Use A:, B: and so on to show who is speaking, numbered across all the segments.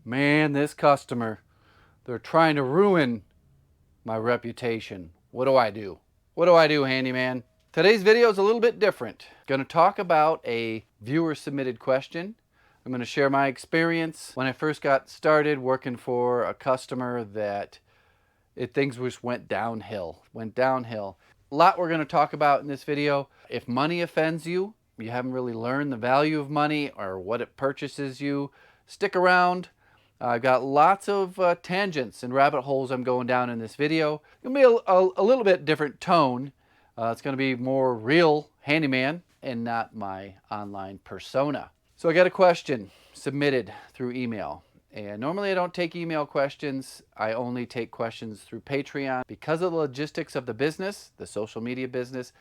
A: Man, this customer, they're trying to ruin my reputation. What do I do? What do I do, handyman? Today's video is a little bit different. Going to talk about a viewer submitted question. I'm going to share my experience when I first got started working for a customer that things just went downhill. A lot we're going to talk about in this video. If money offends you, you haven't really learned the value of money or what it purchases you, stick around. I've got lots of tangents and rabbit holes I'm going down in this video. It'll be a little bit different tone. It's going to be more real handyman and not my online persona. So I got a question submitted through email. And normally I don't take email questions. I only take questions through Patreon. Because of the logistics of the business, the social media business,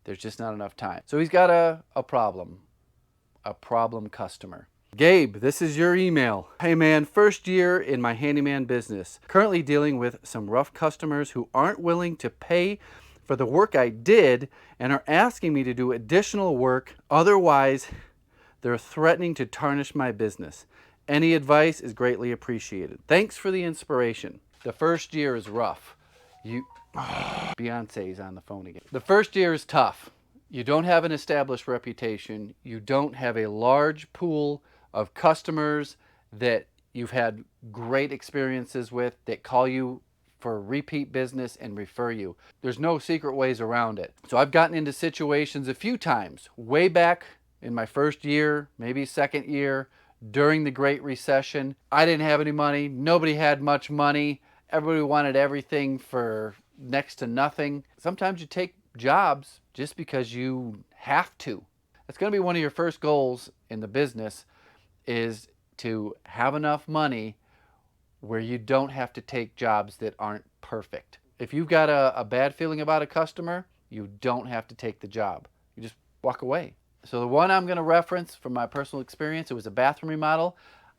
A: there's just not enough time. So he's got a problem customer. Gabe, this is your email. Hey man, first year in my handyman business. Currently dealing with some rough customers who aren't willing to pay for the work I did and are asking me to do additional work. Otherwise, they're threatening to tarnish my business. Any advice is greatly appreciated. Thanks for the inspiration. The first year is rough. Beyonce's on the phone again. The first year is tough. You don't have an established reputation. You don't have a large pool of customers that you've had great experiences with that call you for repeat business and refer you. There's no secret ways around it. So I've gotten into situations a few times, way back in my first year, maybe second year, during the Great Recession. I didn't have any money. Nobody had much money. Everybody wanted everything for next to nothing. Sometimes you take jobs just because you have to. That's going to be one of your first goals in the business, is to have enough money where you don't have to take jobs that aren't perfect. If you've got a bad feeling about a customer, you don't have to take the job. You just walk away. So the one I'm going to reference from my personal experience, it was a bathroom remodel.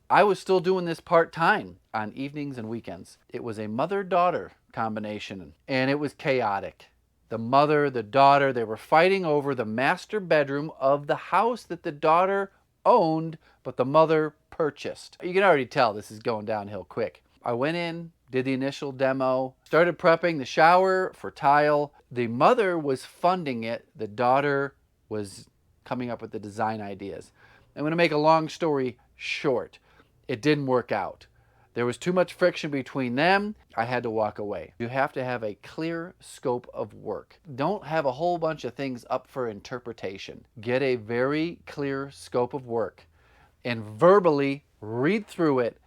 A: I was still doing this part-time on evenings and weekends. It was a mother-daughter combination, and it was chaotic. The mother, the daughter, they were fighting over the master bedroom of the house that the daughter owned, but the mother purchased. You can already tell this is going downhill quick. I went in, did the initial demo, started prepping the shower for tile. The mother was funding it. The daughter was coming up with the design ideas. I'm going to make a long story short. It didn't work out. There was too much friction between them. I had to walk away. You have to have a clear scope of work. Don't have a whole bunch of things up for interpretation. Get a very clear scope of work and verbally read through it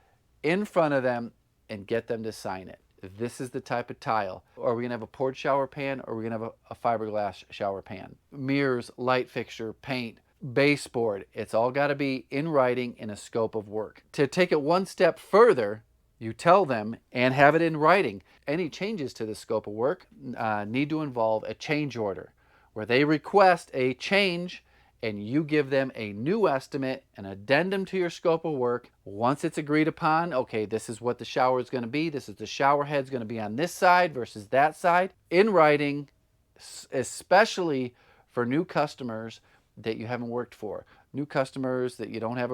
A: in front of them and get them to sign it. This is the type of tile. Are we going to have a poured shower pan, or are we going to have a fiberglass shower pan? Mirrors, light fixture, paint, baseboard. It's all got to be in writing in a scope of work. To take it one step further, you tell them and have it in writing. Any changes to the scope of work need to involve a change order, where they request a change and you give them a new estimate, an addendum to your scope of work. Once it's agreed upon, okay, this is what the shower is going to be. This is the shower head's going to be on this side versus that side. In writing, especially for new customers that you haven't worked for, new customers that you don't have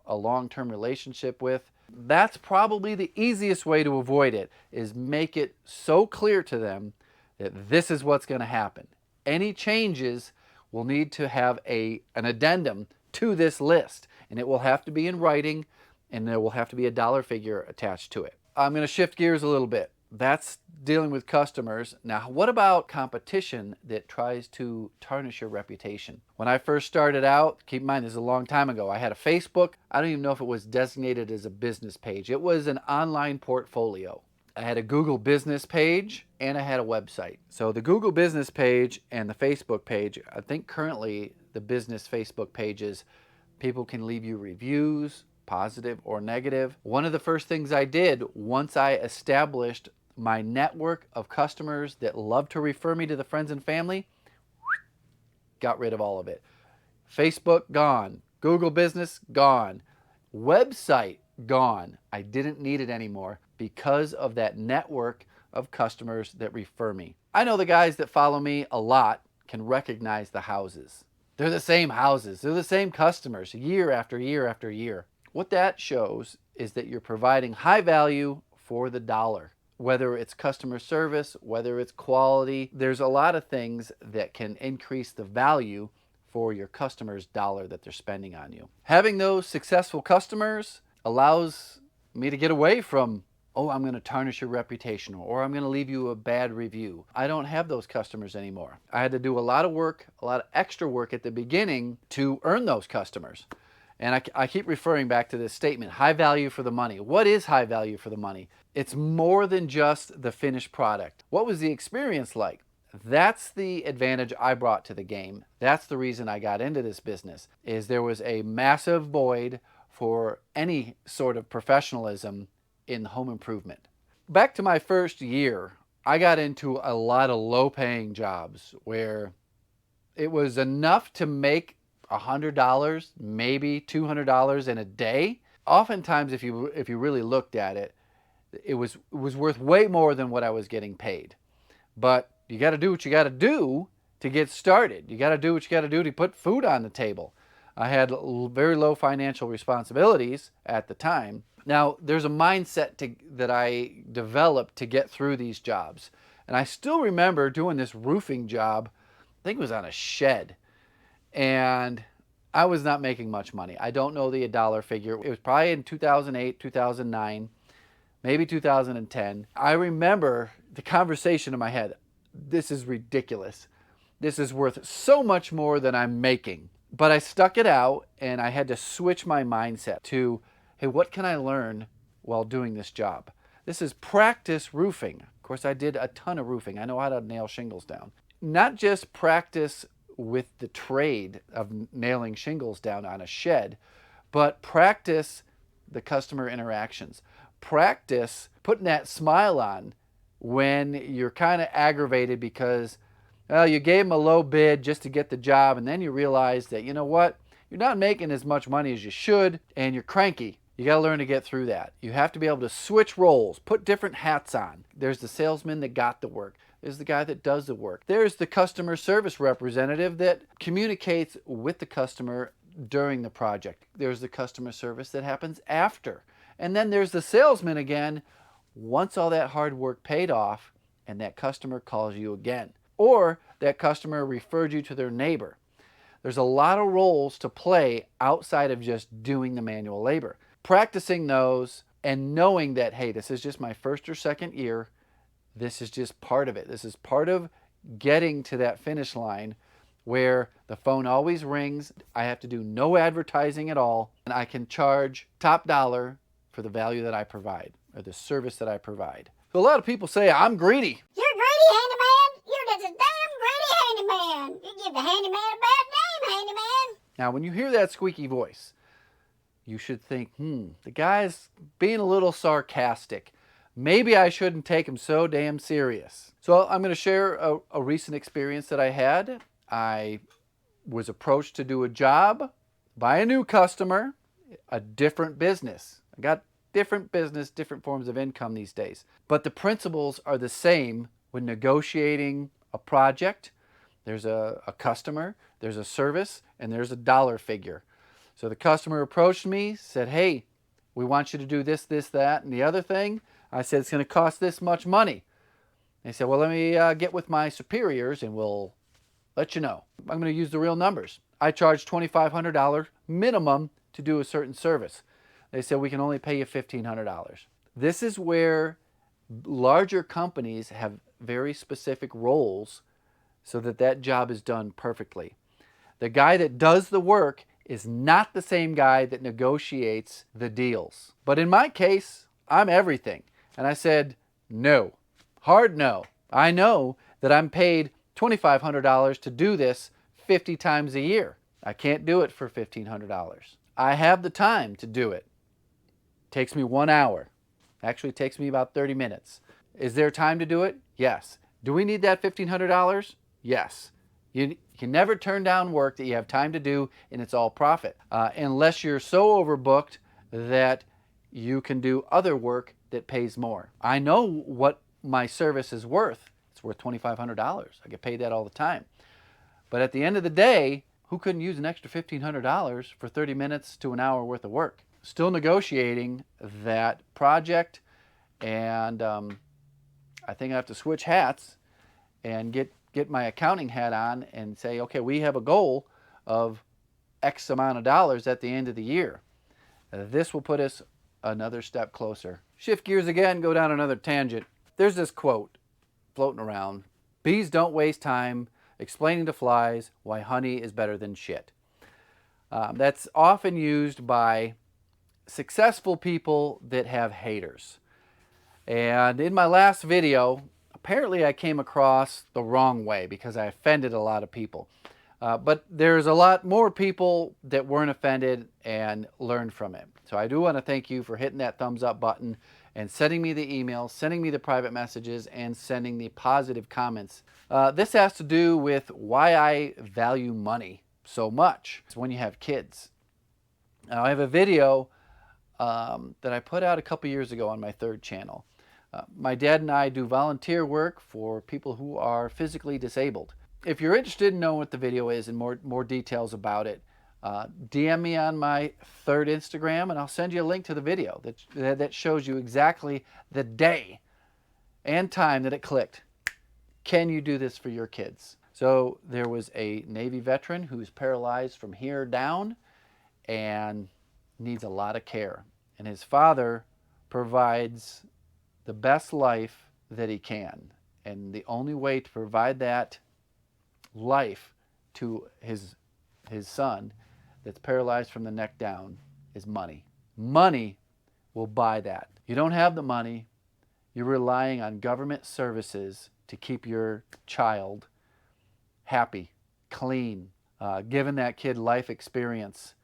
A: a long-term relationship with. That's probably the easiest way to avoid it, is make it so clear to them that this is what's going to happen. Any changes will need to have an addendum to this list, and it will have to be in writing, and there will have to be a dollar figure attached to it. I'm going to shift gears a little bit. That's dealing with customers. Now, what about competition that tries to tarnish your reputation? When I first started out, keep in mind this is a long time ago, I had a Facebook. I don't even know if it was designated as a business page. It was an online portfolio. I had a Google business page and I had a website. So the Google business page and the Facebook page, I think currently the business Facebook pages, people can leave you reviews, positive or negative. One of the first things I did once I established my network of customers that love to refer me to the friends and family, got rid of all of it. Facebook, gone. Google business, gone. Website, gone. I didn't need it anymore because of that network of customers that refer me. I know the guys that follow me a lot can recognize the houses. They're the same houses. They're the same customers year after year after year. What that shows is that you're providing high value for the dollar. Whether it's customer service, whether it's quality, there's a lot of things that can increase the value for your customer's dollar that they're spending on you. Having those successful customers allows me to get away from, oh, I'm going to tarnish your reputation, or I'm going to leave you a bad review. I don't have those customers anymore. I had to do a lot of work, a lot of extra work at the beginning to earn those customers. And I keep referring back to this statement, high value for the money. What is high value for the money? It's more than just the finished product. What was the experience like? That's the advantage I brought to the game. That's the reason I got into this business, is there was a massive void for any sort of professionalism in home improvement. Back to my first year, I got into a lot of low-paying jobs where it was enough to make $100, maybe $200 in a day. Oftentimes, if you really looked at it, it was worth way more than what I was getting paid. But you got to do what you got to do to get started. You got to do what you got to do to put food on the table. I had very low financial responsibilities at the time. Now, there's a mindset that I developed to get through these jobs. And I still remember doing this roofing job. I think it was on a shed. And I was not making much money. I don't know the dollar figure. It was probably in 2008, 2009, maybe 2010. I remember the conversation in my head. This is ridiculous. This is worth so much more than I'm making. But I stuck it out, and I had to switch my mindset to, hey, what can I learn while doing this job? This is practice roofing. Of course, I did a ton of roofing. I know how to nail shingles down. Not just practice with the trade of nailing shingles down on a shed, but practice the customer interactions. Practice putting that smile on when you're kind of aggravated because, well, you gave them a low bid just to get the job, and then you realize that, you know what, you're not making as much money as you should, and you're cranky. You got to learn to get through that. You have to be able to switch roles, put different hats on. There's the salesman that got the work. There's the guy that does the work. There's the customer service representative that communicates with the customer during the project. There's the customer service that happens after. And then there's the salesman again, once all that hard work paid off and that customer calls you again. Or that customer referred you to their neighbor. There's a lot of roles to play outside of just doing the manual labor. Practicing those and knowing that, hey, this is just my first or second year. This is just part of it. This is part of getting to that finish line where the phone always rings. I have to do no advertising at all, and I can charge top dollar for the value that I provide or the service that I provide. So a lot of people say, I'm greedy.
B: You're greedy, handyman. You're just a damn greedy handyman. You give the handyman a bad name, handyman.
A: Now, when you hear that squeaky voice, you should think, the guy's being a little sarcastic. Maybe I shouldn't take him so damn serious. So I'm going to share a recent experience that I had. I was approached to do a job by a new customer, a different business. I got different business, different forms of income these days. But the principles are the same when negotiating a project. There's a customer, there's a service, and there's a dollar figure. So the customer approached me, said, hey, we want you to do this, this, that, and the other thing. I said, it's going to cost this much money. They said, well, let me get with my superiors and we'll let you know. I'm going to use the real numbers. I charge $2,500 minimum to do a certain service. They said, we can only pay you $1,500. This is where larger companies have very specific roles so that that job is done perfectly. The guy that does the work is not the same guy that negotiates the deals. But in my case, I'm everything. And I said, no, hard no. I know that I'm paid $2,500 to do this 50 times a year. I can't do it for $1,500. I have the time to do it. Takes me 1 hour. Actually, it takes me about 30 minutes. Is there time to do it? Yes. Do we need that $1,500? Yes. You can never turn down work that you have time to do and it's all profit. Unless you're so overbooked that you can do other work that pays more. I know what my service is worth. It's worth $2,500. I get paid that all the time. But at the end of the day, who couldn't use an extra $1,500 for 30 minutes to an hour worth of work? still negotiating that project, and I think I have to switch hats and get my accounting hat on and say, okay, we have a goal of X amount of dollars at the end of the year. This will put us another step closer. Shift gears again, go down another tangent. There's this quote floating around: bees don't waste time explaining to flies why honey is better than shit. That's often used by successful people that have haters. And in my last video, apparently I came across the wrong way because I offended a lot of people. But there's a lot more people that weren't offended and learned from it. So I do want to thank you for hitting that thumbs up button and sending me the emails, sending me the private messages, and sending the positive comments. This has to do with why I value money so much. It's when you have kids. Now, I have a video that I put out a couple years ago on my third channel. My dad and I do volunteer work for people who are physically disabled. If you're interested in knowing what the video is and more details about it, DM me on my third Instagram and I'll send you a link to the video that shows you exactly the day and time that it clicked. Can you do this for your kids? So there was a Navy veteran who's paralyzed from here down and needs a lot of care. And his father provides the best life that he can. And the only way to provide that life to his son that's paralyzed from the neck down is money. Money will buy that. You don't have the money. You're relying on government services to keep your child happy, clean, giving that kid life experience.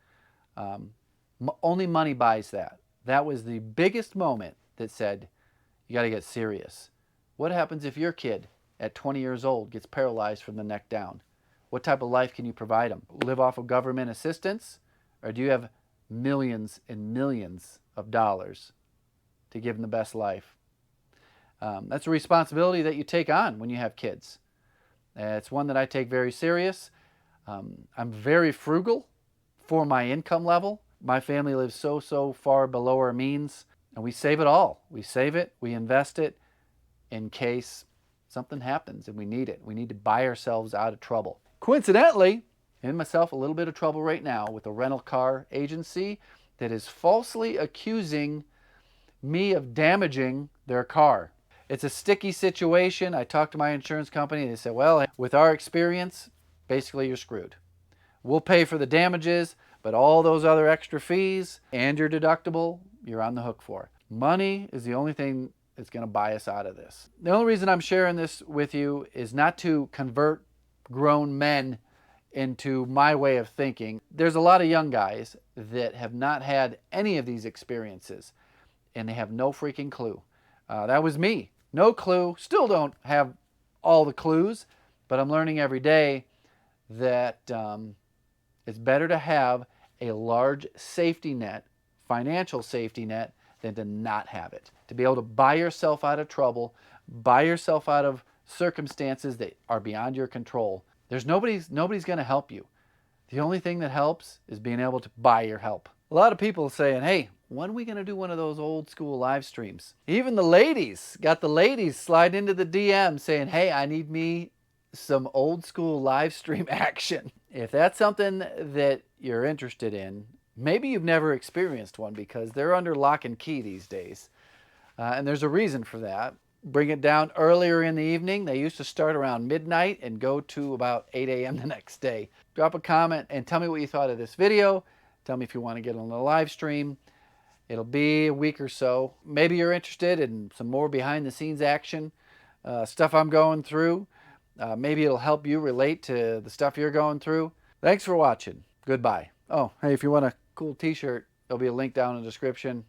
A: Only money buys that. That was the biggest moment that said, you got to get serious. What happens if your kid at 20 years old gets paralyzed from the neck down? What type of life can you provide them? Live off of government assistance? Or do you have millions and millions of dollars to give them the best life? That's a responsibility that you take on when you have kids. It's one that I take very serious. I'm very frugal for my income level. My family lives so far below our means, and we save it all. We save it, we invest it in case something happens and we need it. We need to buy ourselves out of trouble. Coincidentally, I'm in myself a little bit of trouble right now with a rental car agency that is falsely accusing me of damaging their car. It's a sticky situation. I talked to my insurance company and they said, well, with our experience, basically you're screwed. We'll pay for the damages, but all those other extra fees and your deductible, you're on the hook for. Money is the only thing that's going to buy us out of this. The only reason I'm sharing this with you is not to convert grown men into my way of thinking. There's a lot of young guys that have not had any of these experiences and they have no freaking clue. That was me. No clue. Still don't have all the clues, but I'm learning every day that it's better to have a large safety net, financial safety net, than to not have it. To be able to buy yourself out of trouble, buy yourself out of circumstances that are beyond your control. Nobody's going to help you. The only thing that helps is being able to buy your help. A lot of people saying, hey, when are we going to do one of those old school live streams? Even the ladies, got the ladies slide into the DM saying, hey, I need me some old school live stream action. If that's something that you're interested in, maybe you've never experienced one because they're under lock and key these days. And there's a reason for that. Bring it down earlier in the evening. They used to start around midnight and go to about 8 a.m. the next day. Drop a comment and tell me what you thought of this video. Tell me if you want to get on the live stream. It'll be a week or so. Maybe you're interested in some more behind the scenes action, stuff I'm going through. Maybe it'll help you relate to the stuff you're going through. Thanks for watching. Goodbye. Oh, hey, if you want a cool t-shirt, there'll be a link down in the description.